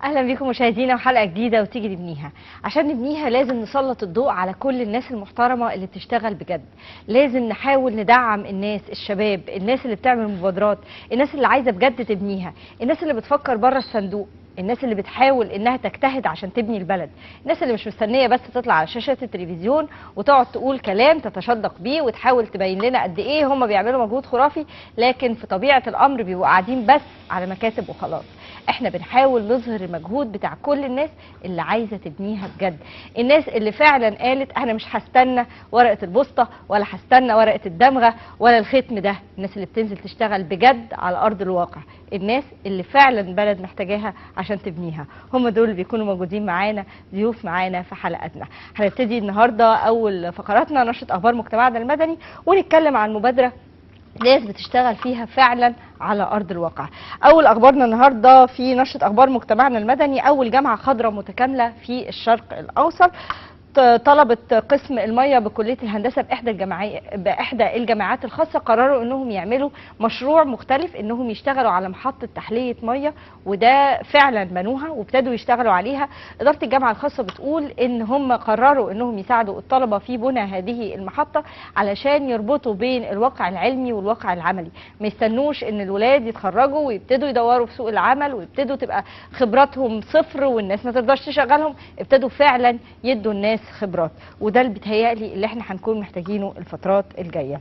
اهلا بكم مشاهدينا وحلقه جديده وتيجي نبنيها. عشان نبنيها لازم نسلط الضوء على كل الناس المحترمه اللي بتشتغل بجد. لازم نحاول ندعم الناس، الشباب، الناس اللي بتعمل مبادرات، الناس اللي عايزه بجد تبنيها، الناس اللي بتفكر بره الصندوق، الناس اللي بتحاول انها تجتهد عشان تبني البلد، الناس اللي مش مستنيه بس تطلع على شاشات التلفزيون وتقعد تقول كلام تتشدق بيه وتحاول تبين لنا قد ايه هم بيعملوا مجهود خرافي، لكن في طبيعه الامر بيبقوا قاعدين بس على مكاتب وخلاص. احنا بنحاول نظهر المجهود بتاع كل الناس اللي عايزه تبنيها بجد، الناس اللي فعلا قالت انا مش هستنى ورقه البوسطه ولا هستنى ورقه الدمغه ولا الختم ده، الناس اللي بتنزل تشتغل بجد على ارض الواقع، الناس اللي فعلا البلد محتاجاها عشان تبنيها، هم دول اللي بيكونوا موجودين معانا، ضيوف معانا في حلقتنا. هنبتدي النهارده اول فقراتنا نشره اخبار مجتمعنا المدني، ونتكلم عن مبادره ناس بتشتغل فيها فعلا على ارض الواقع. اول اخبارنا النهارده في نشره اخبار مجتمعنا المدني، اول جامعه خضراء متكامله في الشرق الاوسط. طلبت قسم الميه بكليه الهندسه باحدى الجامعات الخاصه قرروا انهم يعملوا مشروع مختلف، انهم يشتغلوا على محطه تحليه ميه، وده فعلا بنوها وابتدوا يشتغلوا عليها. اداره الجامعه الخاصه بتقول ان هم قرروا انهم يساعدوا الطلبه في بناء هذه المحطه علشان يربطوا بين الواقع العلمي والواقع العملي، ما يستنوش ان الولاد يتخرجوا ويبتدوا يدوروا في سوق العمل ويبتدوا تبقى خبراتهم صفر والناس ما تقدرش تشغلهم، ابتدوا فعلا يدوا الناس خبرات، وده اللي بيتهيألي اللي احنا هنكون محتاجينه الفترات الجايه.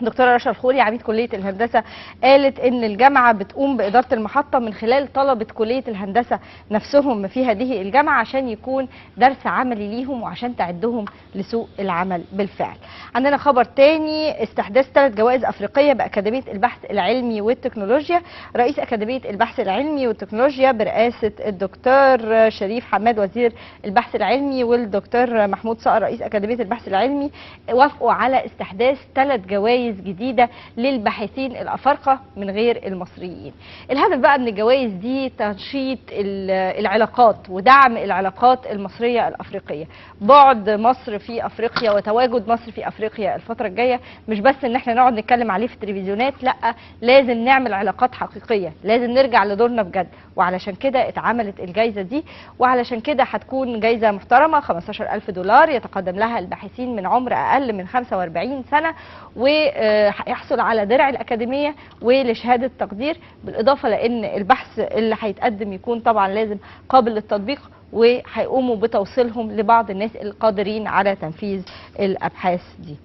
دكتوره رشا الخولي عميد كليه الهندسه قالت ان الجامعه بتقوم باداره المحطه من خلال طلبه كليه الهندسه نفسهم في هذه الجامعه عشان يكون درس عملي ليهم وعشان تعدهم لسوق العمل بالفعل. عندنا خبر تاني، استحداث 3 جوائز افريقيه باكاديميه البحث العلمي والتكنولوجيا. رئيس اكاديميه البحث العلمي والتكنولوجيا برئاسه الدكتور شريف حماد وزير البحث العلمي والدكتور محمود صقر رئيس اكاديميه البحث العلمي وافقوا على استحداث 3 جوائز جديدة للباحثين الأفارقة من غير المصريين. الهدف بقى من الجوائز دي تنشيط العلاقات ودعم العلاقات المصرية الأفريقية، بعد مصر في أفريقيا وتواجد مصر في أفريقيا الفترة الجاية مش بس ان احنا نقعد نتكلم عليه في التلفزيونات، لا لازم نعمل علاقات حقيقية، لازم نرجع لدورنا بجد، وعلشان كده اتعملت الجائزة دي، وعلشان كده هتكون جائزة محترمة $15,000 يتقدم لها الباحثين من عمر أقل من 45 سنة، وهيحصل على درع الأكاديمية ولشهادة تقدير، بالإضافة لأن البحث اللي هيتقدم يكون طبعا لازم قابل للتطبيق، وهيقوموا بتوصيلهم لبعض الناس القادرين على تنفيذ الأبحاث دي.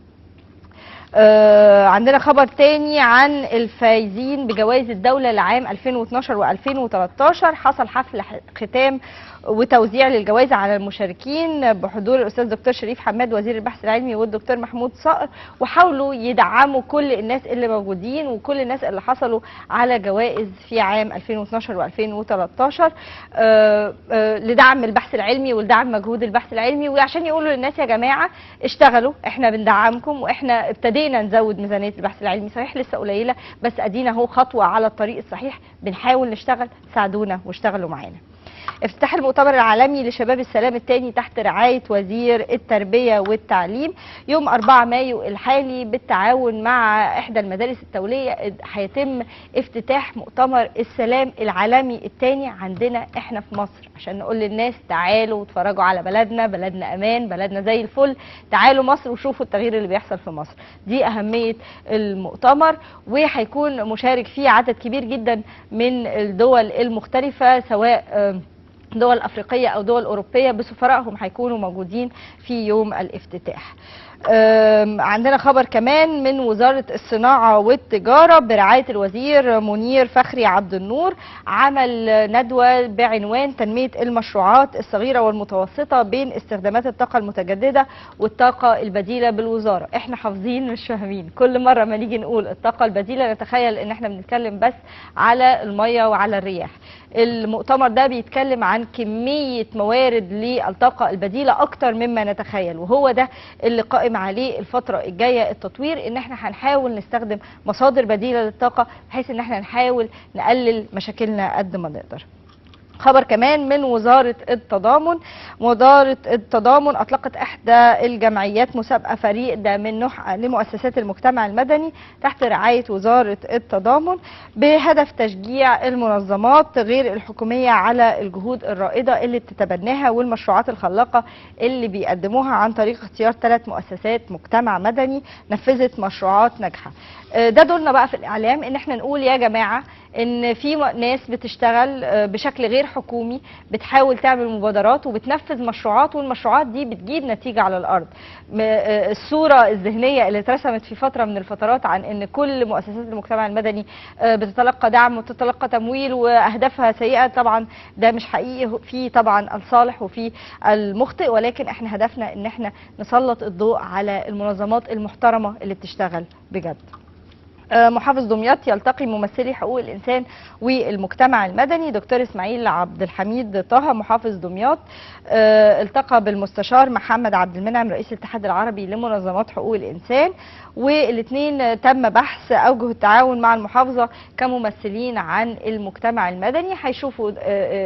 عندنا خبر تاني عن الفايزين بجوائز الدولة لعام 2012 و2013. حصل حفل ختام وتوزيع للجوائز على المشاركين بحضور الاستاذ دكتور شريف حماد وزير البحث العلمي والدكتور محمود صقر، وحاولوا يدعموا كل الناس اللي موجودين وكل الناس اللي حصلوا على جوائز في عام 2012 و2013 لدعم البحث العلمي ولدعم مجهود البحث العلمي، وعشان يقولوا للناس يا جماعه اشتغلوا، احنا بندعمكم واحنا ابتدينا نزود ميزانيه البحث العلمي، صحيح لسه قليله بس ادينا اهو خطوه على الطريق الصحيح، بنحاول نشتغل، ساعدونا واشتغلوا معانا. افتتاح المؤتمر العالمي لشباب السلام الثاني تحت رعاية وزير التربية والتعليم يوم 4 مايو الحالي بالتعاون مع إحدى المدارس الدولية، هيتم افتتاح مؤتمر السلام العالمي الثاني عندنا احنا في مصر، عشان نقول للناس تعالوا واتفرجوا على بلدنا، بلدنا أمان، بلدنا زي الفل، تعالوا مصر وشوفوا التغيير اللي بيحصل في مصر. دي أهمية المؤتمر، وهيكون مشارك فيه عدد كبير جدا من الدول المختلفة، سواء دول أفريقية أو دول أوروبية بسفرائهم هيكونوا موجودين في يوم الافتتاح. عندنا خبر كمان من وزارة الصناعة والتجارة برعاية الوزير منير فخري عبد النور، عمل ندوة بعنوان تنمية المشروعات الصغيرة والمتوسطة بين استخدامات الطاقة المتجددة والطاقة البديلة بالوزارة. احنا حافظين مش فاهمين، كل مرة ما نيجي نقول الطاقة البديلة نتخيل ان احنا بنتكلم بس على المية وعلى الرياح. المؤتمر ده بيتكلم عن كمية موارد للطاقة البديلة أكتر مما نتخيل، وهو ده اللي قائم عليه الفترة الجاية التطوير، إن احنا هنحاول نستخدم مصادر بديلة للطاقة بحيث إن احنا نحاول نقلل مشاكلنا قد ما نقدر. خبر كمان من وزارة التضامن. وزارة التضامن أطلقت إحدى الجمعيات مسابقة فريق ده من نوع لمؤسسات المجتمع المدني تحت رعاية وزارة التضامن بهدف تشجيع المنظمات غير الحكومية على الجهود الرائدة اللي بتتبناها والمشروعات الخلاقة اللي بيقدموها عن طريق اختيار 3 مؤسسات مجتمع مدني نفذت مشروعات ناجحة. ده دورنا بقى في الإعلام إن احنا نقول يا جماعة ان في ناس بتشتغل بشكل غير حكومي بتحاول تعمل مبادرات وبتنفذ مشروعات، والمشروعات دي بتجيب نتيجة على الارض. الصورة الذهنية اللي اترسمت في فترة من الفترات عن ان كل مؤسسات المجتمع المدني بتتلقى دعم وتتلقى تمويل واهدافها سيئة، طبعا ده مش حقيقي. في طبعا الصالح وفي المخطئ، ولكن احنا هدفنا ان احنا نسلط الضوء على المنظمات المحترمة اللي بتشتغل بجد. محافظ دمياط يلتقي ممثلي حقوق الإنسان والمجتمع المدني. دكتور إسماعيل عبد الحميد طه محافظ دمياط التقى بالمستشار محمد عبد المنعم رئيس الاتحاد العربي لمنظمات حقوق الإنسان، والاثنين تم بحث أوجه التعاون مع المحافظة كممثلين عن المجتمع المدني. هيشوفوا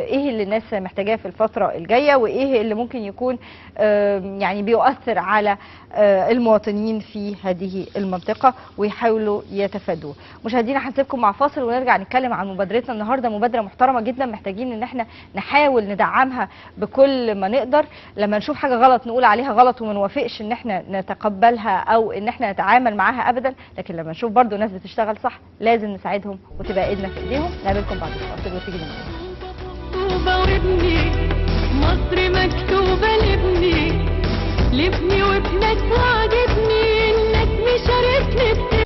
إيه اللي الناس محتاجاه في الفترة الجاية وإيه اللي ممكن يكون يعني بيؤثر على المواطنين في هذه المنطقة ويحاولوا يتفادوه. مشاهدينا هنسيبكم مع فاصل ونرجع نتكلم عن مبادرتنا النهارده. مبادرة محترمة جدا محتاجين ان احنا نحاول ندعمها بكل ما نقدر. لما نشوف حاجة غلط نقول عليها غلط وما نوافقش ان احنا نتقبلها او ان احنا نتعامل معاها ابدا، لكن لما نشوف برضو ناس بتشتغل صح لازم نساعدهم وتبقى ايدنا في ايديهم. نقابلكم بعد الفاصل وتيجي مصر مكتوبة لابني وابنك وعجبني انك مشاركني.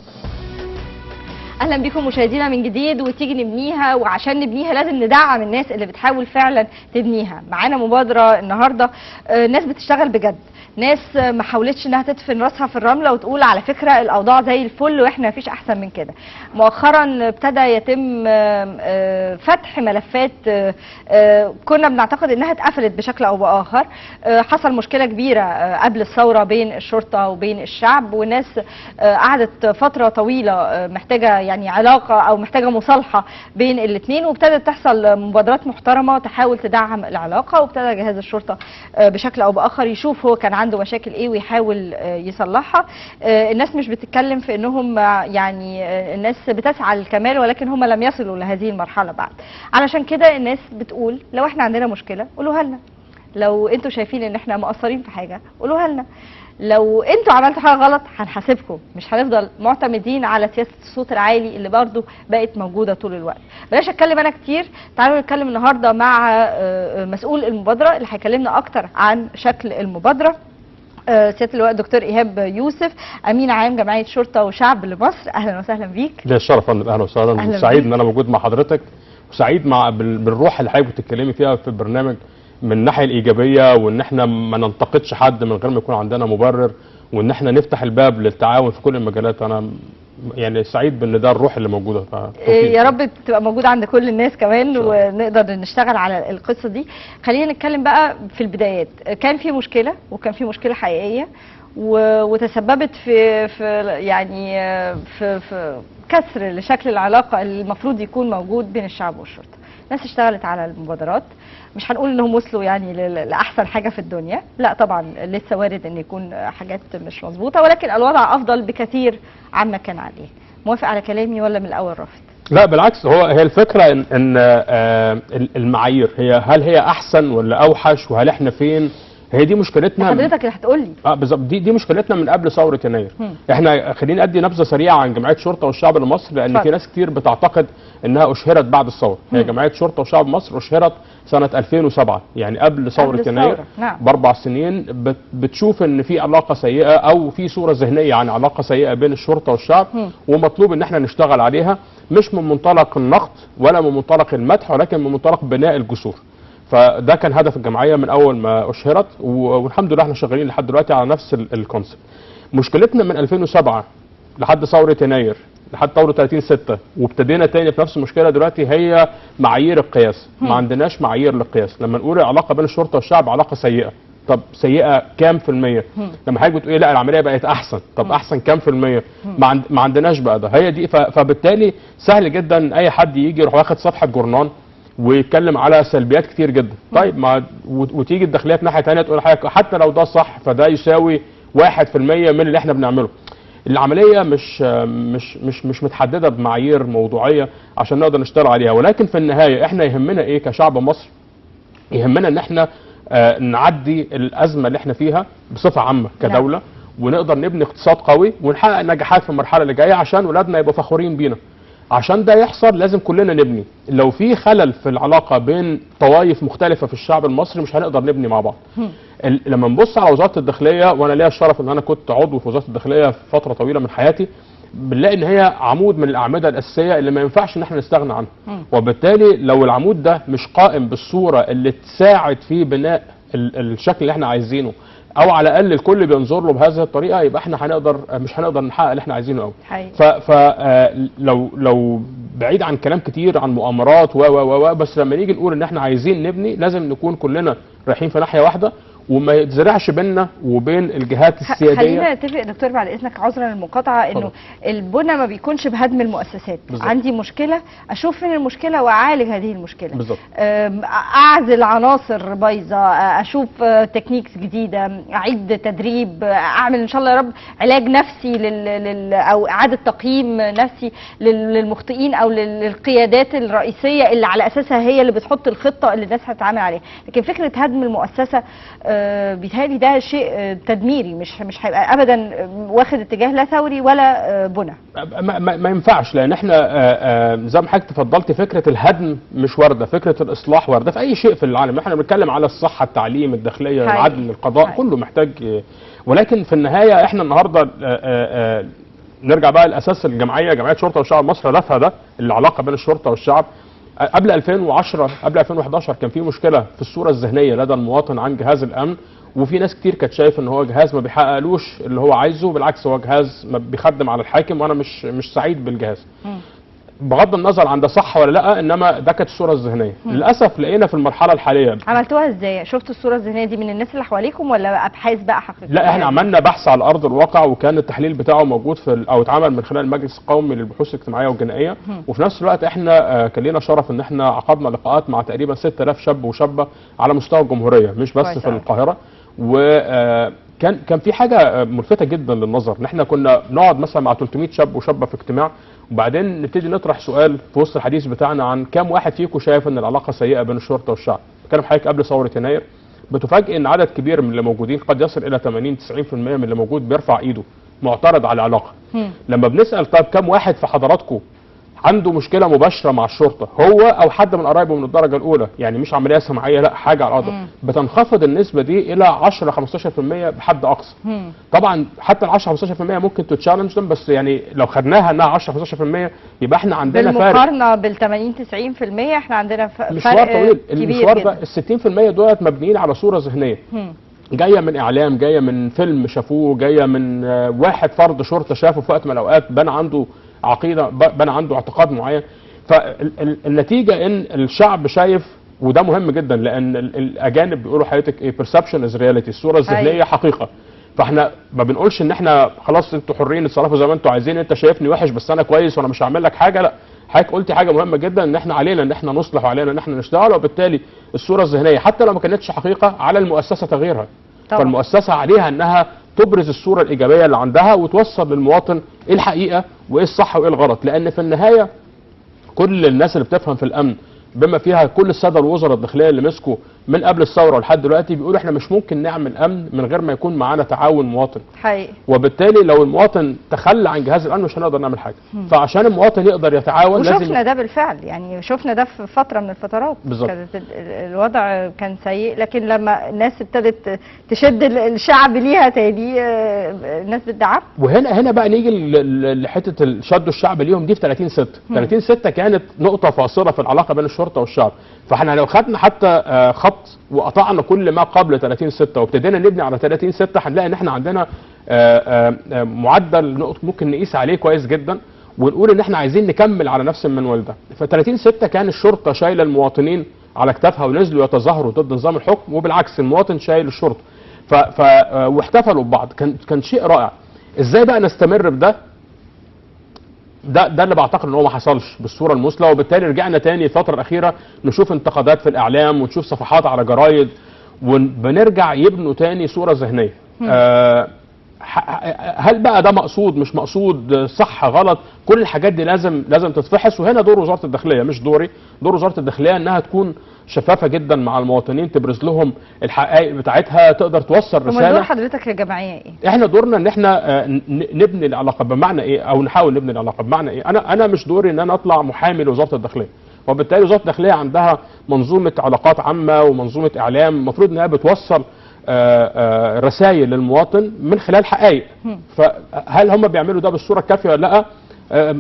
اهلا بكم مشاهدينا من جديد. وتيجي نبنيها، وعشان نبنيها لازم ندعم الناس اللي بتحاول فعلا تبنيها. معانا مبادره النهارده ناس بتشتغل بجد، ناس ما حاولتش انها تدفن راسها في الرمله وتقول على فكره الاوضاع زي الفل واحنا مفيش احسن من كده. مؤخرا ابتدى يتم فتح ملفات كنا بنعتقد انها اتقفلت بشكل او باخر. حصل مشكله كبيره قبل الثوره بين الشرطه وبين الشعب، والناس قعدت فتره طويله محتاجه يعني علاقه او محتاجه مصالحه بين الاثنين، وابتدت تحصل مبادرات محترمه تحاول تدعم العلاقه. وابتدى جهاز الشرطه بشكل او باخر يشوف هو كان عنده مشاكل ايه ويحاول يصلحها. الناس مش بتتكلم في انهم يعني الناس بتسعى للكمال، ولكن هم لم يصلوا لهذه المرحله بعد. علشان كده الناس بتقول لو احنا عندنا مشكله قولوها لنا، لو انتوا شايفين ان احنا مقصرين في حاجه قولوها لنا، لو انتوا عملتوا حاجه غلط هنحاسبكم. مش هنفضل معتمدين على سياسه الصوت العالي اللي برضو بقت موجوده طول الوقت. بلاش اتكلم انا كتير، تعالوا نتكلم النهارده مع مسؤول المبادره اللي هيكلمنا اكتر عن شكل المبادره. سياده اللواء دكتور ايهاب يوسف، امين عام جمعيه شرطه وشعب لمصر. اهلا وسهلا بيك. ليا الشرف يا فندم. اهلا وسهلا. سعيد ان انا موجود مع حضرتك، وسعيد بالروح اللي حضرتك بتتكلمي فيها في البرنامج من الناحيه الايجابيه، وان احنا ما ننتقدش حد من غير ما يكون عندنا مبرر، وان احنا نفتح الباب للتعاون في كل المجالات. انا يعني سعيد بان ده الروح اللي موجوده. يا رب تبقى موجوده عند كل الناس كمان ونقدر نشتغل على القصه دي. خلينا نتكلم بقى في البدايات. كان في مشكله وكان في مشكله حقيقيه وتسببت في يعني في كسر لشكل العلاقه اللي المفروض يكون موجود بين الشعب والشرطه. ناس اشتغلت على المبادرات، مش هنقول انهم وصلوا يعني لاحسن حاجه في الدنيا، لا طبعا لسه وارد ان يكون حاجات مش مظبوطه، ولكن الوضع افضل بكثير عما كان عليه. موافق على كلامي ولا من الاول رافض؟ لا بالعكس، هي الفكره ان المعايير هل هي احسن ولا اوحش، وهل احنا فين؟ هي دي مشكلتنا. حضرتك اللي هتقول لي. بالظبط، دي مشكلتنا من قبل ثوره يناير. احنا خليني ادي نبذه سريعه عن جمعيه شرطه والشعب لمصر، لان في ناس كتير بتعتقد انها اشهرت بعد الثوره. هي جمعيه شرطه وشعب مصر اشهرت سنه 2007، يعني قبل ثوره يناير. نعم. ب4 سنين. بتشوف ان في علاقه سيئه او في صوره ذهنيه عن علاقه سيئه بين الشرطه والشعب، ومطلوب ان احنا نشتغل عليها، مش من منطلق النقد ولا من منطلق المدح، ولكن من منطلق بناء الجسور. فده كان هدف الجمعيه من اول ما اشهرت، والحمد لله احنا شغالين لحد دلوقتي على نفس الكونسبت. مشكلتنا من 2007 لحد ثوره يناير لحد ثوره 30/6 وابتدينا تاني في نفس المشكله دلوقتي، هي معايير القياس. ما عندناش معايير للقياس. لما نقول العلاقه بين الشرطه والشعب علاقه سيئه، طب سيئه كام في الميه؟ لما حضرتك بتقولي لا العمليه بقت احسن، طب احسن كام في الميه؟ ما عندناش بقى ده. هي دي. فبالتالي سهل جدا اي حد يجي يروح واخد صفحه جورنان ويتكلم على سلبيات كتير جدا. طيب ما وتيجي الداخليه في ناحيه ثانيه تقول حاجه حتى لو ده صح فده يساوي 1% من اللي احنا بنعمله. العمليه مش متحدده بمعايير موضوعيه عشان نقدر نشتغل عليها، ولكن في النهايه احنا يهمنا ايه كشعب مصر؟ يهمنا ان احنا نعدي الازمه اللي احنا فيها بصفه عامه كدوله، ونقدر نبني اقتصاد قوي ونحقق نجاحات في المرحله اللي جايه عشان ولادنا يبقوا فخورين بينا. عشان ده يحصل لازم كلنا نبني. لو في خلل في العلاقه بين طوائف مختلفه في الشعب المصري مش هنقدر نبني مع بعض. لما نبص على وزاره الداخليه، وانا ليا الشرف ان انا كنت عضو في وزاره الداخليه في فتره طويله من حياتي، بنلاقي ان هي عمود من الاعمده الاساسيه اللي ما ينفعش ان احنا نستغنى عنها. وبالتالي لو العمود ده مش قائم بالصوره اللي تساعد في بناء الشكل اللي احنا عايزينه، او على الاقل الكل بينظر له بهذه الطريقه، يبقى احنا مش هنقدر نحقق اللي احنا عايزينه قوي. لو بعيد عن كلام كتير عن مؤامرات بس لما نيجي نقول ان احنا عايزين نبني لازم نكون كلنا رايحين في ناحيه واحده، وما يتزرعش بيننا وبين الجهات السياديه. خلينا نتفق دكتور بعد اذنك عذرا للمقاطعه انه البنى ما بيكونش بهدم المؤسسات. بالزبط. عندي مشكله اشوف فين المشكله واعالج هذه المشكله. بالظبط. اعزل عناصر بايظه، اشوف تكنيكس جديده، اعيد تدريب، اعمل ان شاء الله يا رب علاج نفسي او اعاده تقييم نفسي للمخطئين او للقيادات الرئيسيه اللي على اساسها هي اللي بتحط الخطه اللي الناس هتتعامل عليها. لكن فكره هدم المؤسسه بيتهيألي ده شيء تدميري، مش هيبقى ابدا واخد اتجاه لا ثوري ولا بنى. ما ينفعش، لان احنا زي ما حضرتك تفضلت فكره الهدم مش وارده، فكره الاصلاح وارده في اي شيء في العالم. احنا بنتكلم على الصحه، التعليم، الداخليه، العدل، القضاء، كله محتاج. ولكن في النهايه احنا النهارده نرجع بقى لاساس جمعيه شرطه والشعب مصر، هدفها ده العلاقه بين الشرطه والشعب. قبل 2010 قبل 2011 كان في مشكله في الصوره الذهنيه لدى المواطن عن جهاز الامن، وفي ناس كتير كانت شايف ان هو جهاز ما بيحققلوش اللي هو عايزه، بالعكس هو جهاز بيخدم على الحاكم، وانا مش سعيد بالجهاز. بغض النظر عن ده صح ولا لا، انما ده كانت الصوره الذهنيه. للاسف لقينا في المرحله الحاليه. عملتوها ازاي؟ شفتوا الصوره الذهنيه دي من الناس اللي حواليكم ولا ابحاث بقى حقيقيه؟ لا، احنا عملنا بحث على ارض الواقع، وكان التحليل بتاعه موجود او اتعمل من خلال المجلس القومي للبحوث الاجتماعيه والجنائيه. وفي نفس الوقت احنا كان لنا شرف ان احنا عقدنا لقاءات مع تقريبا 6000 شاب وشابه على مستوى الجمهوريه، مش بس في القاهره. كان في حاجه ملفته جدا للنظر، ان احنا كنا بنقعد مثلا مع 300 شاب وشابه في اجتماع، وبعدين نبتدي نطرح سؤال في وسط الحديث بتاعنا عن كام واحد فيكم شايف ان العلاقه سيئه بين الشرطه والشعب. بتكلم حضرتك قبل ثوره يناير، بتفاجئ ان عدد كبير من اللي موجودين قد يصل الى 80-90% من اللي موجود بيرفع ايده معترض على العلاقه. لما بنسال طب كام واحد في حضراتكم عنده مشكله مباشره مع الشرطه، هو او حد من قرايبه من الدرجه الاولى، يعني مش عمليه سمعيه، لا حاجه على الارض، بتنخفض النسبه دي الى 10-15% بحد اقصى. طبعا حتى ال 10-15% ممكن تتشالنج، بس يعني لو خدناها انها 10-15% يبقى احنا عندنا فارق. بالمقارنه بال 80-90% احنا عندنا فرق مشوار طويل. المشوار ده جدا. ال 60% دولت مبنيين على صوره ذهنيه. جايه من اعلام، جايه من فيلم شافوه، جايه من واحد فرد شرطه شافه في وقت من الاوقات بنى عنده عقيده، بنى عنده اعتقاد معين. فالنتيجه ان الشعب شايف، وده مهم جدا لان الاجانب بيقولوا حضرتك ايه، perception is reality، الصوره الذهنيه حقيقه. فاحنا ما بنقولش ان احنا خلاص انتوا حرين تتصرفوا زي ما انتوا عايزين، انت شايفني وحش بس انا كويس وانا مش هعمل لك حاجه، لا. حضرتك قلتي حاجه مهمه جدا، ان احنا علينا ان احنا نصلح وعلينا ان احنا نشتغل، وبالتالي الصوره الذهنيه حتى لو ما كانتش حقيقه على المؤسسه تغييرها. طبعا. فالمؤسسه عليها انها تبرز الصوره الايجابيه اللي عندها وتوصل للمواطن ايه الحقيقه وايه الصح وايه الغلط، لان في النهايه كل الناس اللي بتفهم في الامن بما فيها كل الساده الوزراء الداخليه اللي مسكوا من قبل الثوره لحد دلوقتي بيقولوا احنا مش ممكن نعمل امن من غير ما يكون معانا تعاون مواطن. حقيقي. وبالتالي لو المواطن تخلى عن جهاز الامن مش هنقدر نعمل حاجه. فعشان المواطن يقدر يتعاون وشفنا لازم ده بالفعل، يعني شفنا ده في فتره من الفترات. بالظبط. الوضع كان سيء، لكن لما الناس ابتدت تشد الشعب ليها تاني الناس بتدعم. وهنا بقى نيجي لحته شد الشعب ليهم دي في 30/6. 30/6 كانت نقطه فاصله في العلاقه بين الشرطه والشعب. فاحنا لو خدنا حتى خط وقطعنا كل ما قبل 30/6 وابتدينا نبني على 30/6 هنلاقي ان احنا عندنا معدل ممكن نقيس عليه كويس جدا، ونقول ان احنا عايزين نكمل على نفس المنوال ده. ف 30/6 كان الشرطه شايله المواطنين على كتافها ونزلوا يتظاهروا ضد نظام الحكم، وبالعكس المواطن شايل الشرطه. واحتفلوا ببعض، كان شيء رائع. ازاي بقى نستمر بده؟ ده اللي بعتقد ان هو ما حصلش بالصوره المثلى، وبالتالي رجعنا تاني الفتره الاخيره نشوف انتقادات في الاعلام ونشوف صفحات على جرايد، وبنرجع يبنوا تاني صوره ذهنيه. هل بقى ده مقصود مش مقصود، صح غلط، كل الحاجات دي لازم تتفحص. وهنا دور وزاره الداخليه، مش دوري، دور وزاره الداخليه انها تكون شفافه جدا مع المواطنين، تبرز لهم الحقائق بتاعتها، تقدر توصل رساله. دور حضرتك كجمعيه ايه؟ احنا دورنا ان احنا نبني العلاقه. بمعنى ايه؟ او نحاول نبني العلاقه. بمعنى ايه؟ انا مش دوري ان انا اطلع محامي لوزاره الداخليه، وبالتالي وزاره الداخليه عندها منظومه علاقات عامه ومنظومه اعلام المفروض انها بتوصل رسائل للمواطن من خلال حقائق. فهل هم بيعملوا ده بالصوره الكافيه ولا لا؟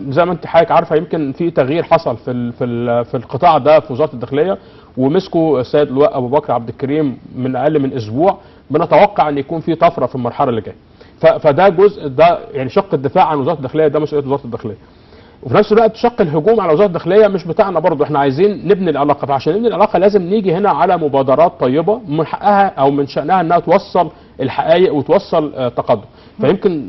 زي ما انت حضرتك عارفه، يمكن في تغيير حصل في القطاع ده في وزاره الداخليه، ومسكوا السيد اللواء ابو بكر عبد الكريم من اقل من اسبوع. بنتوقع ان يكون في طفره في المرحله اللي جايه. فده جزء، ده يعني شق الدفاع عن وزاره الداخليه، ده مسؤوليه وزاره الداخليه. وفي نفس الوقت شق الهجوم على وزاره الداخليه مش بتاعنا برضه، احنا عايزين نبني العلاقه. فعشان نبني العلاقه لازم نيجي هنا على مبادرات طيبه من حقها او من شانها انها توصل الحقائق وتوصل تقدم. فيمكن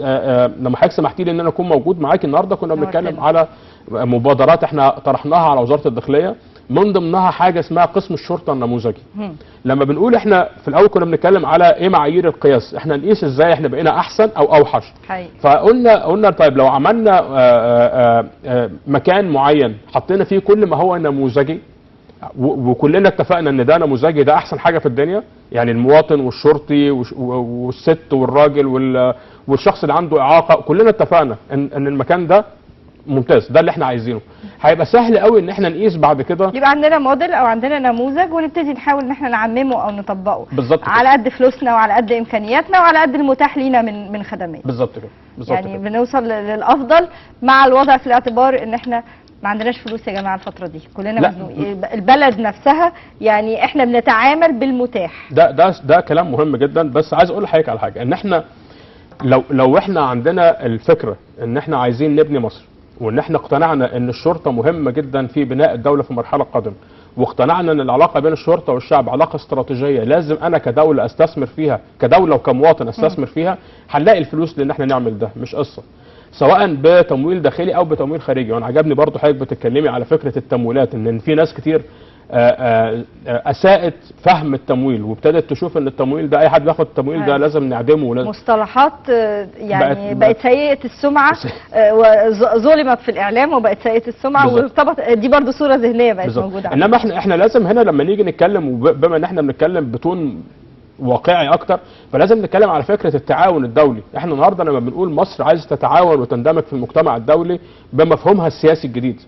لما حضرتك سمحتي لي ان انا اكون موجود معاكي النهارده، كنا بنتكلم على مبادرات احنا طرحناها على وزاره الداخليه، من ضمنها حاجه اسمها قسم الشرطه النموذجي. لما بنقول احنا في الاول كنا بنتكلم على ايه معايير القياس، احنا نقيس ازاي احنا بقينا احسن او اوحش. فقلنا طيب لو عملنا مكان معين حطينا فيه كل ما هو نموذجي، وكلنا اتفقنا ان ده نموذجي، ده احسن حاجه في الدنيا، يعني المواطن والشرطي والست والراجل والشخص اللي عنده اعاقه، كلنا اتفقنا ان المكان ده ممتاز، ده اللي احنا عايزينه. هيبقى سهل قوي ان احنا نقيس بعد كده، يبقى عندنا موديل او عندنا نموذج ونبتدي نحاول ان احنا نعممه او نطبقه بالظبط على قد فلوسنا وعلى قد امكانياتنا وعلى قد المتاح لينا من خدمات. بالظبط كده، يعني كده بنوصل للافضل مع الوضع في الاعتبار ان احنا ما عندناش فلوس يا جماعه الفتره دي، كلنا مزنوقين، البلد نفسها يعني احنا بنتعامل بالمتاح. ده كلام مهم جدا. بس عايز اقول لحضرتك على حاجه، ان احنا لو احنا عندنا الفكره ان احنا عايزين نبني مصر، وان احنا اقتنعنا ان الشرطه مهمه جدا في بناء الدوله في المرحله القادمه، واقتنعنا ان العلاقه بين الشرطه والشعب علاقه استراتيجيه لازم انا كدوله استثمر فيها، كدوله وكمواطن استثمر فيها، هنلاقي الفلوس لان احنا نعمل ده. مش قصه سواء بتمويل داخلي او بتمويل خارجي. وانا عجبني برضو حضرتك بتتكلمي على فكره التمويلات، ان في ناس كتير اساءت فهم التمويل، وابتدت تشوف ان التمويل ده اي حد بياخد التمويل ده لازم نعدمه ولازم مصطلحات يعني بقت سيئه السمعه، ظلمت في الاعلام وبقت سيئه السمعه، وارتبط دي برضو صوره ذهنيه بقت موجوده. انما احنا لازم هنا لما نيجي نتكلم، وبما ان احنا بنتكلم بتون واقعي اكتر، فلازم نتكلم على فكره التعاون الدولي. احنا النهارده لما بنقول مصر عايزه تتعاون وتندمج في المجتمع الدولي بمفهومها السياسي الجديد،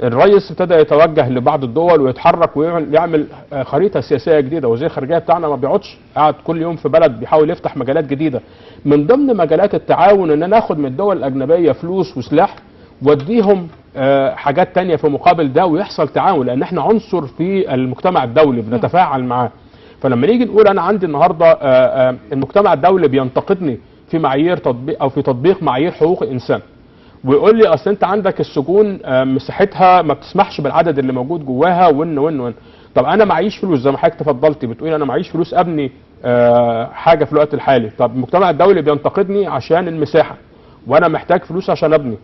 الرئيس ابتدى يتوجه لبعض الدول ويتحرك ويعمل خريطه سياسيه جديده. وزير الخارجيه بتاعنا ما بيقعدش، قاعد كل يوم في بلد بيحاول يفتح مجالات جديده. من ضمن مجالات التعاون ان ناخد من الدول الاجنبيه فلوس وسلاح واديهم حاجات تانية في مقابل ده، ويحصل تعاون، لان احنا عنصر في المجتمع الدولي بنتفاعل معاه. فلما نيجي نقول انا عندي النهارده المجتمع الدولي بينتقدني في معايير تطبيق او في تطبيق معايير حقوق الانسان، ويقول لي اصل انت عندك السجون مساحتها ما بتسمحش بالعدد اللي موجود جواها وان طب انا معيش فلوس زي ما حضرتك تفضلتي بتقولي انا معيش فلوس ابني حاجه في الوقت الحالي. طب المجتمع الدولي بينتقدني عشان المساحه وانا محتاج فلوس عشان ابني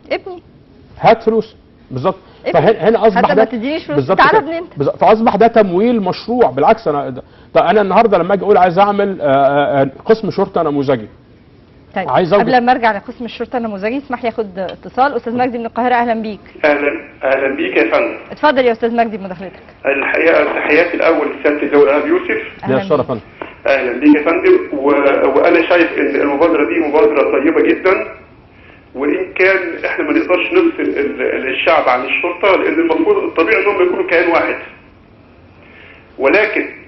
هات فلوس. بالظبط. فهنا اصبح ده ما تدينيش فلوس تعالى ابني انت. فاصبح ده تمويل مشروع. بالعكس انا النهارده لما اجي اقول عايز اعمل قسم شرطه نموذجي. طيب قبل ما ارجع لقسم الشرطه النموذجي اسمح لي اخد اتصال. استاذ مجدي من القاهره، اهلا بيك. اهلا بيك يا فندم. اتفضل يا استاذ مجدي بمداخلتك. الحقيقه تحياتي الاول لسياده اللواء ابي يوسف. يا الشرف فندم. اهلا بيك يا فندم. وانا شايف ان المبادره دي مبادره طيبه جدا، وان كان احنا ما نقدرش نفصل الشعب عن الشرطه، لان المفروض الطبيعي انهم يكونوا كيان واحد.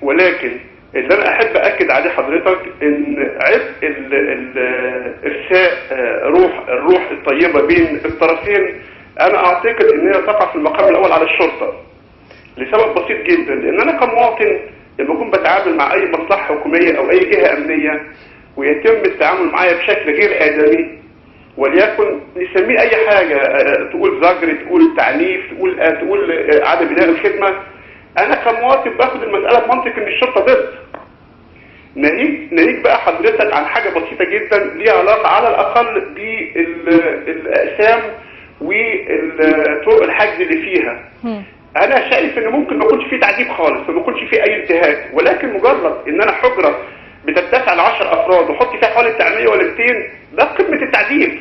ولكن اللي انا احب اكد عليه حضرتك ان عبء ارساء الروح الطيبه بين الطرفين انا اعتقد ان هي تقع في المقام الاول على الشرطه، لسبب بسيط جدا. لان انا كمواطن لما اكون بتعامل مع اي مصلحه حكوميه او اي جهه امنيه ويتم التعامل معايا بشكل غير ادمي، وليكن نسميه اي حاجه، تقول زجر، تقول تعنيف، تقول عدم بناء الخدمه، انا كمواطن باخد المساله بمنطق ان الشرطه ضد. ناهيك بقى حضرتك عن حاجه بسيطه جدا ليها علاقه على الاقل بالاقسام وطرق الحجز اللي فيها. انا شايف ان ممكن ما يكونش فيه تعذيب خالص وما يكونش فيه اي انتهاك، ولكن مجرد ان انا حجره بتتسع ل 10 افراد واحط فيها حوالي 100 ولا 200، ده قمه التعذيب.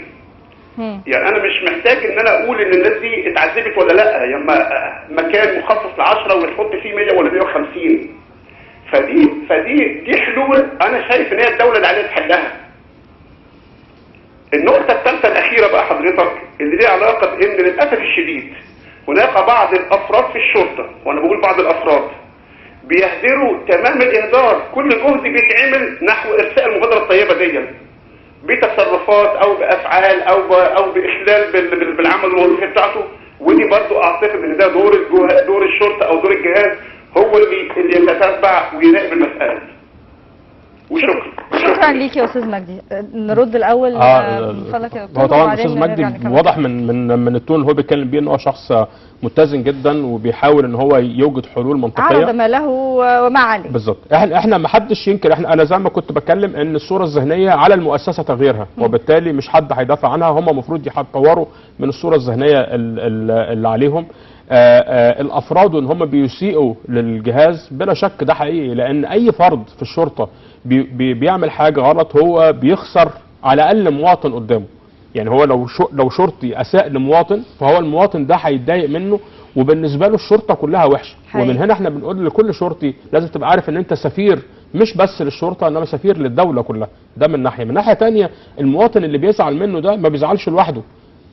يعني انا مش محتاج ان انا اقول ان الناس دي اتعذبت ولا لا، يعني مكان مخصص ل 10 وتحط فيه 100 ولا 150. فدي حلول انا شايف ان هي الدوله اللي عليها تحلها. النقطه الثالثه الاخيره بقى حضرتك اللي ليها علاقه بان للاسف الشديد هناك بعض الافراد في الشرطه، وانا بقول بعض الافراد بيهدروا تمام الاهدار كل جهد بيتعمل نحو ارساء المبادره الطيبه دي بتصرفات او بافعال او باخلال بالعمل الوظيفي بتاعته. ودي برضو اعتقد ان ده دور الشرطه او دور الجهاز هو اللي يتتبع ويراقب المساله دي. وشكرا. شكرا ليك يا استاذ مجدي. نرد الاول من فضلك يا دكتور. هو طبعا الاستاذ مجدي واضح من التون اللي هو بيتكلم بيه ان هو شخص متزن جدا وبيحاول ان هو يوجد حلول منطقيه. عرض ما له وما عليه. بالظبط. احنا ما حدش ينكر، انا زي ما كنت بتكلم ان الصوره الذهنيه على المؤسسه تغييرها، وبالتالي مش حد هيدافع عنها، هم المفروض يطوروا من الصوره الذهنيه اللي عليهم. الافراد ان هم بيسيئوا للجهاز بلا شك ده حقيقي، لان اي فرد في الشرطه بيعمل حاجه غلط هو بيخسر على الاقل مواطن قدامه. يعني هو لو شرطي اساء لمواطن فهو المواطن ده هيتضايق منه، وبالنسبه له الشرطه كلها وحشه. ومن هنا احنا بنقول لكل شرطي لازم تبقى عارف ان انت سفير مش بس للشرطه انما سفير للدوله كلها. ده من ناحيه. من ناحيه ثانيه المواطن اللي بيزعل منه ده ما بيزعلش لوحده،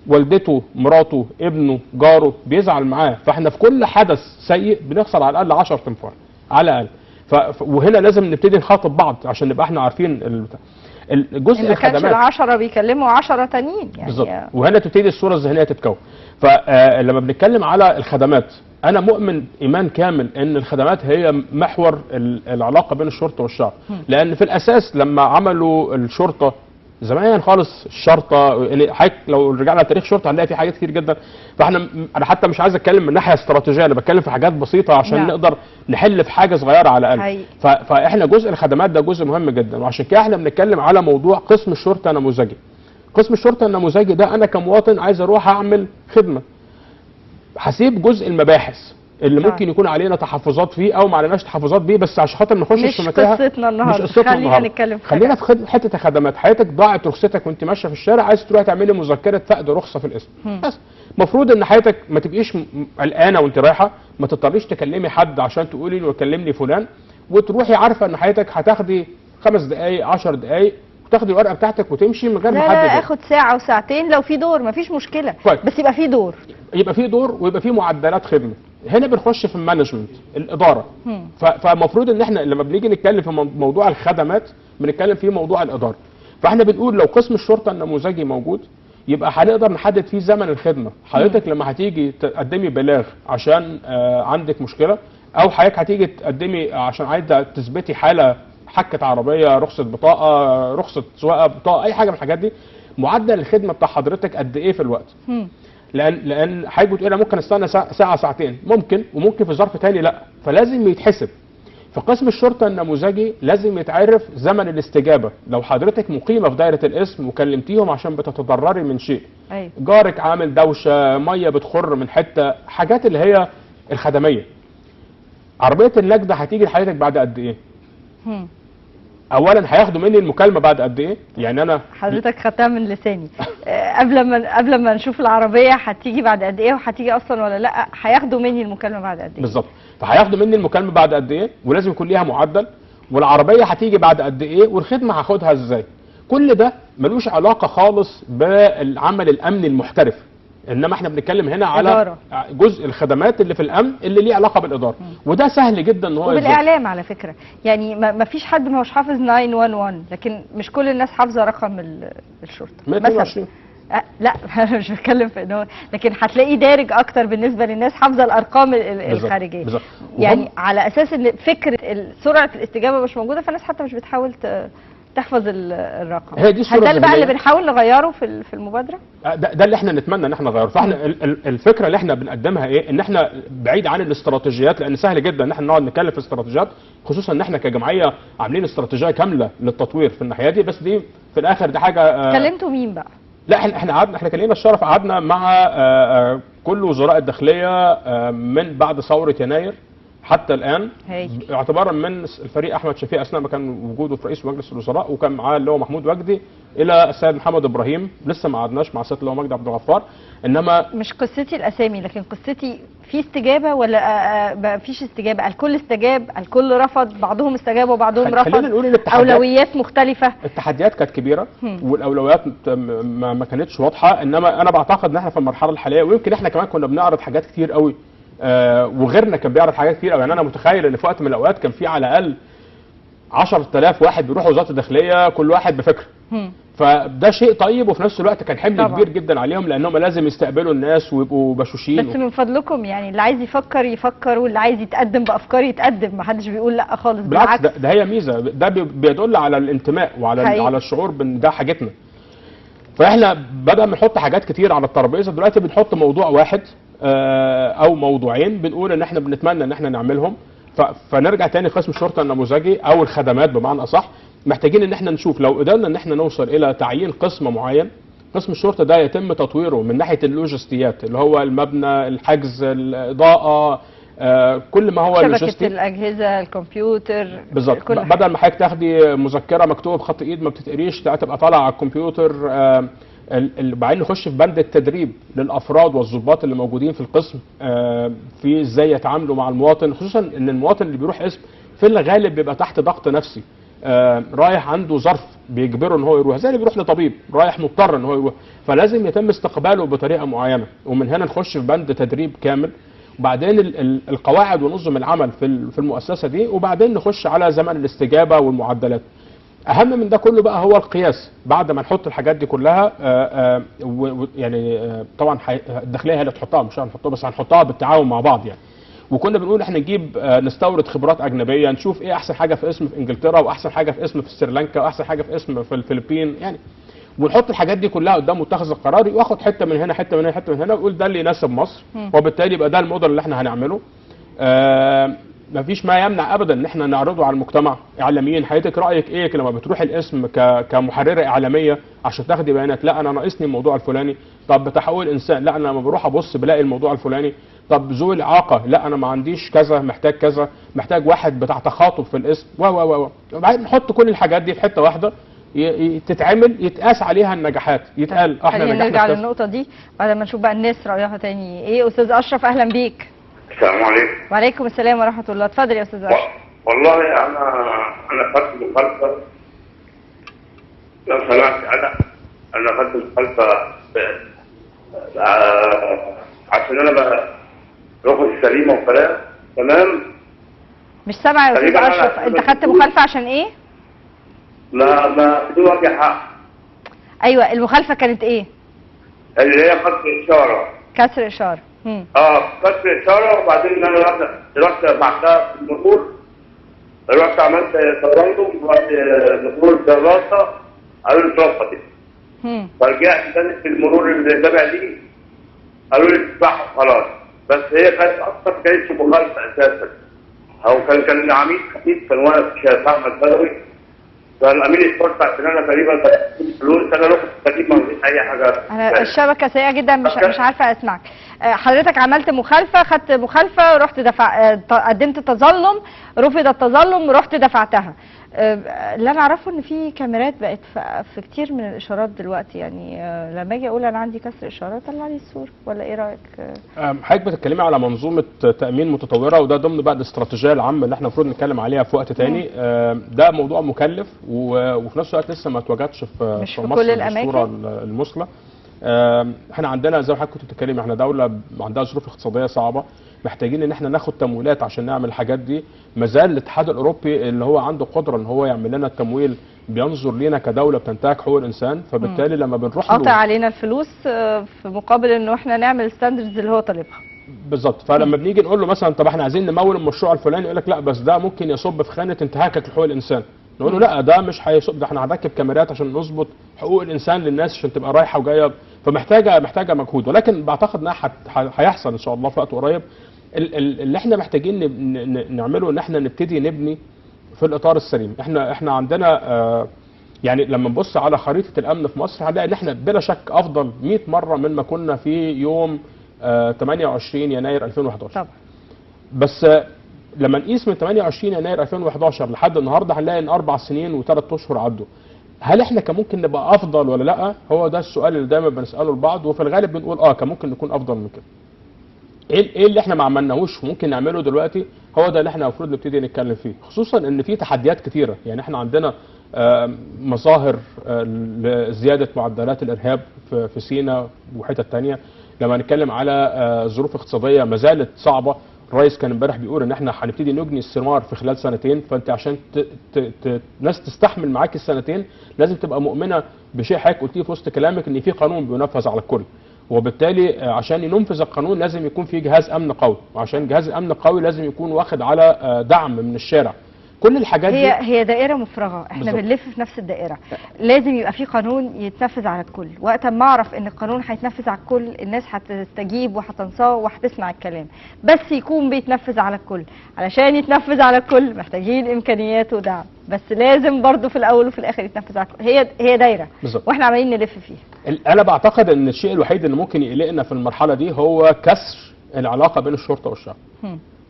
والدته، مراته، ابنه، جاره بيزعل معاه. فاحنا في كل حدث سيء بنخسر على الاقل 10 تنفار على الاقل. وهنا لازم نبتدي نخاطب بعض عشان نبقى احنا عارفين الجزء الخدمات. ما كانش ال10 بيكلموا 10 تانيين يعني. بالظبط. وهنا تبتدي الصوره الذهنيه تتكون. فلما بنتكلم على الخدمات انا مؤمن ايمان كامل ان الخدمات هي محور العلاقه بين الشرطه والشعب. لان في الاساس لما عملوا الشرطه زمان خالص الشرطه، يعني لو رجعنا لتاريخ الشرطه هنلاقي في حاجات كتير جدا. انا حتى مش عايز اتكلم من ناحيه استراتيجيه، انا بتكلم في حاجات بسيطه عشان نقدر نحل في حاجه صغيره على الاقل. فاحنا جزء الخدمات ده جزء مهم جدا، وعشان كده احنا بنتكلم على موضوع قسم الشرطه النموذجي. قسم الشرطه النموذجي ده انا كمواطن عايز اروح اعمل خدمه، هسيب جزء المباحث اللي ممكن يكون علينا تحفظات فيه او ما عليناش تحفظات بيه، بس عشان خاطر ما نخشش في متاهه. مش قصتنا النهارده، خلينا نتكلم خلينا في حته الخدمات. حياتك ضاعت رخصتك وانت ماشيه في الشارع، عايز تروحي تعملي مذكره فقد رخصه في الاسم. بس المفروض ان حياتك ما تبقيش قلقانه وانت رايحه، ما تضطريش تكلمي حد عشان تقولي له كلمني فلان، وتروحي عارفه ان حياتك هتاخدي 5 دقائق 10 دقائق وتاخدي الورقه بتاعتك وتمشي من غير ما حد. لا اخد ساعه وساعتين لو في دور مفيش مشكله. كويس. بس يبقى في دور، ويبقى في معدلات خدمه. هنا بنخش في المانجمنت، الاداره. فالمفروض ان احنا لما بنيجي نتكلم في موضوع الخدمات بنتكلم في موضوع الاداره. فاحنا بنقول لو قسم الشرطه النموذجي موجود يبقى هنقدر نحدد فيه زمن الخدمه. حضرتك لما هتيجي تقدمي بلاغ عشان عندك مشكله، او حضرتك هتيجي تقدمي عشان عايزه تثبتي حاله، حكه عربيه، رخصه بطاقه، رخصه سواقه، بطاقه، اي حاجه من الحاجات دي، معدل الخدمه بتاع حضرتك قد ايه في الوقت؟ لان حضرتك بتقول انا ممكن استنى ساعه ساعتين، ممكن، وممكن في ظرف ثاني لا، فلازم يتحسب. في قسم الشرطه النموذجي لازم يتعرف زمن الاستجابه. لو حضرتك مقيمه في دايره الاسم وكلمتيهم عشان بتتضرري من شيء، جارك عامل دوشه، ميه بتخر من حته، حاجات اللي هي الخدميه. عربيه النجده هتيجي لحضرتك بعد قد ايه؟ اولا هياخدوا مني المكالمه بعد قد ايه؟ يعني انا حضرتك خدتها من لساني. قبل ما نشوف العربيه هتيجي بعد قد ايه وهتيجي اصلا ولا لا، هياخدوا مني المكالمه بعد قد ايه؟ بالظبط. فهياخدوا مني المكالمه بعد قد ايه، ولازم يكون ليها معدل، والعربيه هتيجي بعد قد ايه، والخدمه هاخدها ازاي. كل ده ملوش علاقه خالص بالعمل الامني المحترف، انما احنا بنتكلم هنا على إدارة. جزء الخدمات اللي في الامن اللي ليه علاقه بالاداره. وده سهل جدا ان هو وبالاعلام على فكره. يعني ما فيش حد ما هوش حافظ 911، لكن مش كل الناس حافظه رقم الشرطه 122. لا انا مش بتكلم في انه، لكن هتلاقيه دارج اكتر بالنسبه للناس حافظه الارقام الخارجيه. بالظبط. يعني على اساس ان فكره سرعه الاستجابه مش موجوده، فالناس حتى مش بتحاول تحفظ الرقم. هي دي الصوره هل ده بقى اللي بنحاول نغيره في المبادره؟ ده اللي احنا نتمنى ان احنا نغيره. فاحنا الفكره اللي احنا بنقدمها ايه؟ ان احنا بعيد عن الاستراتيجيات، لان سهل جدا ان احنا نقعد نتكلم في استراتيجيات، خصوصا ان احنا كجمعيه عاملين استراتيجيه كامله للتطوير في الناحيه دي، بس دي في الاخر دي حاجه. كلمتوا مين بقى؟ لا احنا كان لنا الشرف، قعدنا مع كل وزراء الداخليه من بعد ثوره يناير حتى الان، اعتبارا من الفريق احمد شفيق اثناء ما كان وجوده في رئيس مجلس الوزراء، وكان معاه اللي هو محمود وجدي، الى السيد محمد ابراهيم. لسه ما قعدناش مع السيد اللي هو مجدي عبد الغفار. انما مش قصتي الاسامي، لكن قصتي في استجابه ولا ما فيش استجابه؟ الكل استجاب، الكل رفض، بعضهم استجاب وبعضهم رفض، خلينا نقول ان اولويات مختلفه. التحديات كانت كبيره والاولويات ما كانتش واضحه. انما انا بعتقد ان احنا في المرحله الحاليه، ويمكن احنا كمان كنا بنعرض حاجات كتير قوي وغيرنا كان بيعرض حاجات كتير قوي. يعني انا متخيل ان في وقت من الاوقات كان في على الاقل 10,000 واحد بيروحوا وزاره الداخليه كل واحد بفكره. فده شيء طيب، وفي نفس الوقت كان حمل طبعا كبير جدا عليهم، لانهم لازم يستقبلوا الناس ويبقوا بشوشين. بس من فضلكم يعني اللي عايز يفكر واللي عايز يتقدم بافكار يتقدم، ما حدش بيقول لا خالص. بالعكس ده هي ميزه، ده بيدل على الانتماء وعلى على الشعور بان ده حاجتنا. فاحنا بدأ بنحط حاجات كتير على الترابيزه، دلوقتي بنحط موضوع واحد او موضوعين بنقول ان احنا بنتمنى ان احنا نعملهم. فنرجع تاني قسم الشرطه النموذجي او الخدمات بمعنى اصح، محتاجين ان احنا نشوف لو قدرنا ان احنا نوصل الى تعيين قسم معين. قسم الشرطه ده يتم تطويره من ناحيه اللوجستيات، اللي هو المبنى، الحجز، الاضاءه، كل ما هو شبكه الاجهزه، الكمبيوتر بالظبط. بدل ما حضرتك تاخدي مذكره مكتوبه بخط ايد ما بتتقريش، تبقى طالعه على الكمبيوتر. بعدين نخش في بند التدريب للافراد والضباط اللي موجودين في القسم في ازاي يتعاملوا مع المواطن، خصوصا ان المواطن اللي بيروح قسم في الغالب بيبقى تحت ضغط نفسي، رايح عنده ظرف بيجبره ان هو يروح، زي اللي بيروح لطبيب رايح مضطر ان هو يروح، فلازم يتم استقباله بطريقه معينه. ومن هنا نخش في بند تدريب كامل، وبعدين القواعد ونظم العمل في المؤسسه دي، وبعدين نخش على زمن الاستجابه والمعدلات. اهم من ده كله بقى هو القياس. بعد ما نحط الحاجات دي كلها يعني طبعا الداخليه هي اللي تحطها، مش هنحطها بس هنحطها بالتعاون مع بعض يعني. وكنا بنقول احنا نجيب نستورد خبرات اجنبيه، نشوف ايه احسن حاجه في اسم في انجلترا، واحسن حاجه في اسم في سريلانكا، واحسن حاجه في اسم في الفلبين يعني. ونحط الحاجات دي كلها قدام متخذ القرار، ياخد حته من هنا حته من هنا حته من هنا، ويقول ده اللي يناسب مصر، وبالتالي يبقى ده الموديل اللي احنا هنعمله. مفيش ما يمنع ابدا ان احنا نعرضه على المجتمع. اعلاميين، حضرتك رايك ايه لما بتروح الاسم كمحرره اعلاميه عشان تاخدي بيانات؟ لا انا ناقصني الموضوع الفلاني. طب بتحول الانسان، لا انا لما بروح ابص بلاقي الموضوع الفلاني. طب ذوي الاعاقه، لا انا ما عنديش كذا، محتاج كذا، محتاج واحد بتاع تخاطب في الاسم وبعدين نحط كل الحاجات دي في حته واحده تتعمل، يتقاس عليها النجاحات، يتقال احنا نجحنا. نرجع للنقطه دي بعد ما نشوف بقى الناس رايها تاني ايه. استاذ اشرف اهلا بيك. السلام عليكم. وعليكم السلام ورحمه الله. اتفضل يا استاذ اشرف. والله انا خدت مخالفه، لو سمحت انا خدت مخالفه عشان انا باخد السليمه وكلام تمام. مش سامع يا استاذ اشرف، انت خدت مخالفه عشان ايه؟ ما بدون وجه حق. ايوه المخالفه كانت ايه؟ اللي هي كسر اشاره. كسر اشاره. كسر اشاره. وبعدين انا رحت بعدها في المرور، رحت عملت تظلم، رحت مرور دراسه، قالوا لي اترفضت. فرجعت تاني في المرور اللي تابع لي، قالوا لي تفتحها خلاص. بس هي كانت اصلا ما كانتش مخالفه اساسا. او كان العميد خفيف، كان واقف شيخ احمد بدوي، فالامين الشرطه عشان انا تقريبا فلوس، انا رحت تجيب من اي حاجه. انا الشبكه سيئه جدا، مش عارفه اسمعك. حضرتك عملت مخالفه، خدت مخالفه، رحت قدمت تظلم، رفض التظلم، رحت دفعتها. اللي انا اعرفه ان في كاميرات بقت في كتير من الاشارات دلوقتي، يعني لما اجي اقول انا عندي كسر اشاره طلع لي الصوره، ولا ايه رايك؟ حضرتك بتتكلمي على منظومه تامين متطوره، وده ضمن بقى الاستراتيجيه العامه اللي احنا المفروض نتكلم عليها في وقت تاني. ده موضوع مكلف وفي نفس الوقت لسه ما اتوجدش في مش في مصر كل الاماكن بالصوره المثلى. احنا عندنا زي ما حضرتك كنت بتتكلمي، احنا دوله عندها ظروف اقتصاديه صعبه، محتاجين ان احنا ناخد تمويلات عشان نعمل الحاجات دي. مازال الاتحاد الاوروبي اللي هو عنده قدره ان هو يعمل لنا التمويل بينظر لينا كدوله بتنتهك حقوق الانسان، فبالتالي لما بنروح له قطع علينا الفلوس في مقابل انه احنا نعمل الستاندردز اللي هو طالبها. بالظبط. فلما بنيجي نقول له مثلا طب احنا عايزين نمول المشروع الفلاني، يقول لك لا بس ده ممكن يصب في خانه انتهاكك لحقوق الانسان. نقول له لا ده مش هيصب، ده احنا هنركب كاميرات عشان نظبط حقوق الانسان للناس عشان تبقى رايحه وجايه. فمحتاجه مجهود، ولكن بعتقد انها هيحصل ان شاء الله في وقت قريب. اللي احنا محتاجين نعمله ان احنا نبتدي نبني في الاطار السليم. احنا عندنا يعني لما نبص على خريطه الامن في مصر هنلاقي ان احنا بلا شك افضل 100 مره من ما كنا في يوم 28 يناير 2011. طبعا. بس لما نقيس من 28 يناير 2011 لحد النهارده هنلاقي ان 4 سنين و3 اشهر عدوا. هل احنا كان ممكن نبقى افضل ولا لا؟ هو ده السؤال اللي دايما بنساله لبعض، وفي الغالب بنقول كان ممكن نكون افضل من كده. ايه اللي احنا ما عملناهوش وممكن نعمله دلوقتي؟ هو ده اللي احنا المفروض نبتدي نتكلم فيه، خصوصا ان في تحديات كتيره. يعني احنا عندنا مظاهر لزياده معدلات الارهاب في سيناء وحتت ثانيه. لما نتكلم على ظروف اقتصاديه ما زالت صعبه. الرئيس كان امبارح بيقول ان احنا هنبتدي نجني الثمار في خلال سنتين، فانت عشان ناس تستحمل معاك السنتين لازم تبقى مؤمنه بشيء حضرتك قلتيه في وسط كلامك، ان في قانون بينفذ على الكل. وبالتالي عشان ينفذ القانون لازم يكون في جهاز امن قوي، وعشان جهاز الامن القوي لازم يكون واخد على دعم من الشارع. كل الحاجات دي هي دائره مفرغه، احنا بالزبط. بنلف في نفس الدائره. لازم يبقى في قانون يتنفذ على الكل. وقت ما اعرف ان القانون هيتنفذ على الكل الناس هتستجيب وهتنصاع وهتسمع الكلام، بس يكون بيتنفذ على الكل. علشان يتنفذ على الكل محتاجين امكانيات ودعم، بس لازم برضو في الاول وفي الاخر يتنفذ على الكل. هي دايره بالزبط. واحنا عمالين نلف فيها. انا بعتقد ان الشيء الوحيد اللي ممكن يقلقنا في المرحله دي هو كسر العلاقه بين الشرطه والشعب.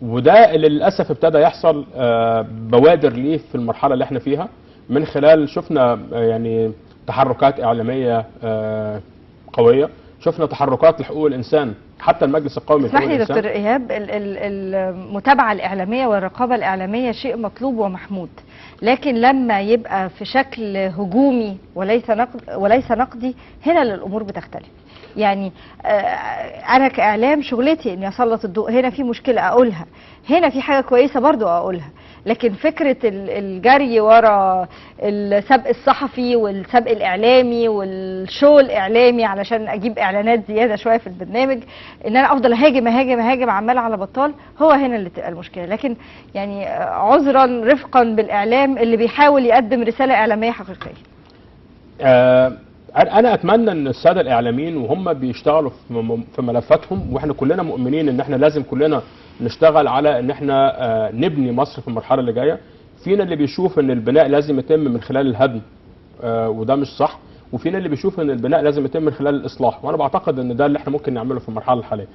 وده اللي للاسف ابتدى يحصل بوادر ليه في المرحله اللي احنا فيها، من خلال شفنا يعني تحركات اعلاميه قويه، شفنا تحركات لحقوق الانسان، حتى المجلس القومي لحقوق اسمح لي الانسان. دكتور ايهاب، المتابعه الاعلاميه والرقابه الاعلاميه شيء مطلوب ومحمود، لكن لما يبقى في شكل هجومي وليس نقدي هنا الامور بتختلف. يعني انا كاعلام شغلتي اني اسلط الضوء، هنا في مشكله اقولها، هنا في حاجه كويسه برضو اقولها. لكن فكره الجري ورا السبق الصحفي والسبق الاعلامي والشو الاعلامي علشان اجيب اعلانات زياده شويه في البرنامج، ان انا افضل هاجم عمال على بطال، هو هنا اللي تبقى المشكله. لكن يعني عذرا رفقا بالاعلام اللي بيحاول يقدم رساله اعلاميه حقيقيه. انا اتمنى ان الساده الاعلاميين وهم بيشتغلوا في ملفاتهم، واحنا كلنا مؤمنين ان احنا لازم كلنا نشتغل على ان احنا نبني مصر في المرحله اللي جايه. فينا اللي بيشوف ان البناء لازم يتم من خلال الهدم وده مش صح، وفينا اللي بيشوف ان البناء لازم يتم من خلال الاصلاح، وانا بعتقد ان ده اللي احنا ممكن نعمله في المرحله الحاليه.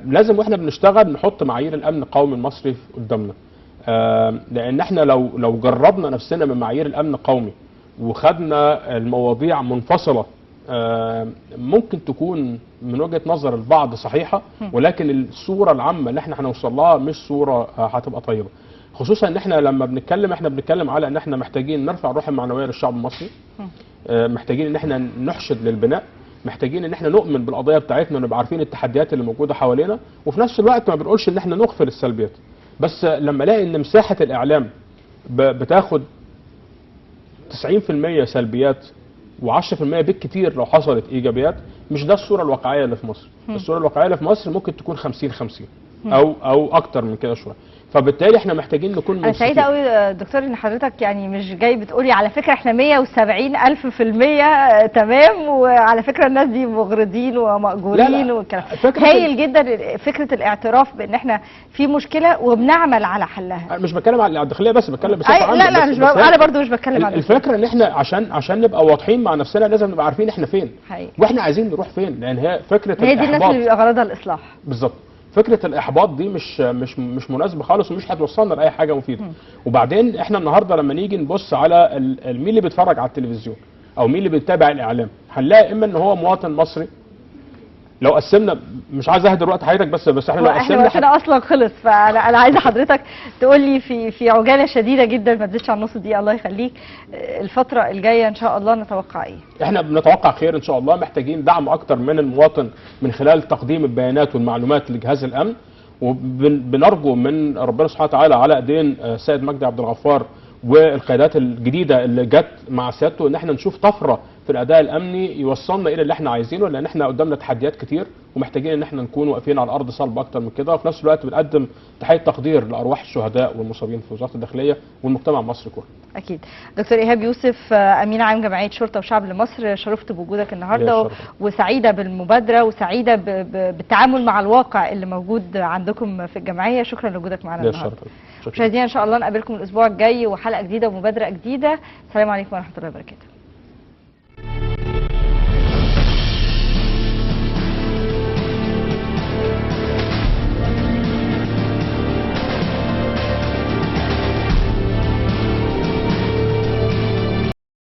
لازم واحنا بنشتغل نحط معايير الامن القومي المصري قدامنا، لان احنا لو جربنا نفسنا من معايير الامن القومي وخدنا المواضيع منفصله، ممكن تكون من وجهه نظر البعض صحيحه، ولكن الصوره العامه اللي احنا هنوصل لها مش صوره هتبقى طيبه. خصوصا ان احنا لما بنتكلم على ان احنا محتاجين نرفع الروح المعنويه للشعب المصري، محتاجين ان احنا نحشد للبناء، محتاجين ان احنا نؤمن بالقضيه بتاعتنا ونبقى عارفين التحديات اللي موجوده حوالينا، وفي نفس الوقت ما بنقولش ان احنا نغفل السلبيات. بس لما الاقي ان مساحه الاعلام بتاخد 90% سلبيات و10% بالكتير لو حصلت ايجابيات، مش ده الصوره الواقعيه اللي في مصر. الصوره الواقعيه اللي في مصر ممكن تكون 50-50 او اكتر من كده شويه. فبالتالي احنا محتاجين نكون انا سعيده قوي دكتور ان حضرتك يعني مش جاي بتقولي على فكره احنا 170,000% تمام، وعلى فكره الناس دي مغرضين ومأجورين والكلام. هايل جدا فكره الاعتراف بان احنا في مشكله وبنعمل على حلها. انا مش بتكلم على الداخليه بس، بتكلم بصفه عامه. لا مش انا برضو مش بتكلم على الفكره ان احنا عشان نبقى واضحين مع نفسنا لازم نبقى عارفين احنا فين حقيقي. واحنا عايزين نروح فين، لان هي فكره هي دي الناس اللي بيبقى غرضها الاصلاح. بالظبط. فكره الاحباط دي مش مناسبه خالص، ومش هتوصلنا لاي حاجه مفيده. وبعدين احنا النهارده لما نيجي نبص على مين اللي بيتفرج على التلفزيون او مين اللي بيتابع الاعلام، هنلاقي اما ان هو مواطن مصري. لو قسمنا، مش عايز اهدر وقت حضرتك، بس احنا لو قسمنا وقتنا اصلا خلص، فانا عايزه حضرتك تقول لي في عجاله شديده جدا، ما تزيدش عن نص دقيقه الله يخليك، الفتره الجايه ان شاء الله نتوقع ايه؟ احنا بنتوقع خير ان شاء الله. محتاجين دعم اكتر من المواطن من خلال تقديم البيانات والمعلومات لجهاز الامن، وبنرجو من ربنا سبحانه وتعالى على ايدين السيد مجدي عبد الغفار والقيادات الجديده اللي جت مع سيادته ان احنا نشوف طفره في الاداء الامني يوصلنا الى اللي احنا عايزينه، لان احنا قدامنا تحديات كتير ومحتاجين ان احنا نكون واقفين على الارض صلب اكتر من كده، وفي نفس الوقت بنقدم تحيه تقدير لارواح الشهداء والمصابين في وزاره الداخليه والمجتمع المصري كله. اكيد. دكتور ايهاب يوسف، امين عام جمعيه شرطه وشعب لمصر، شرفت بوجودك النهارده وسعيده بالمبادره وسعيده بالتعامل مع الواقع اللي موجود عندكم في الجمعيه. شكرا لوجودك معنا النهارده. مشاهدينا ان شاء الله نقابلكم الاسبوع الجاي وحلقه جديده ومبادره جديده. السلام عليكم ورحمه الله وبركاته.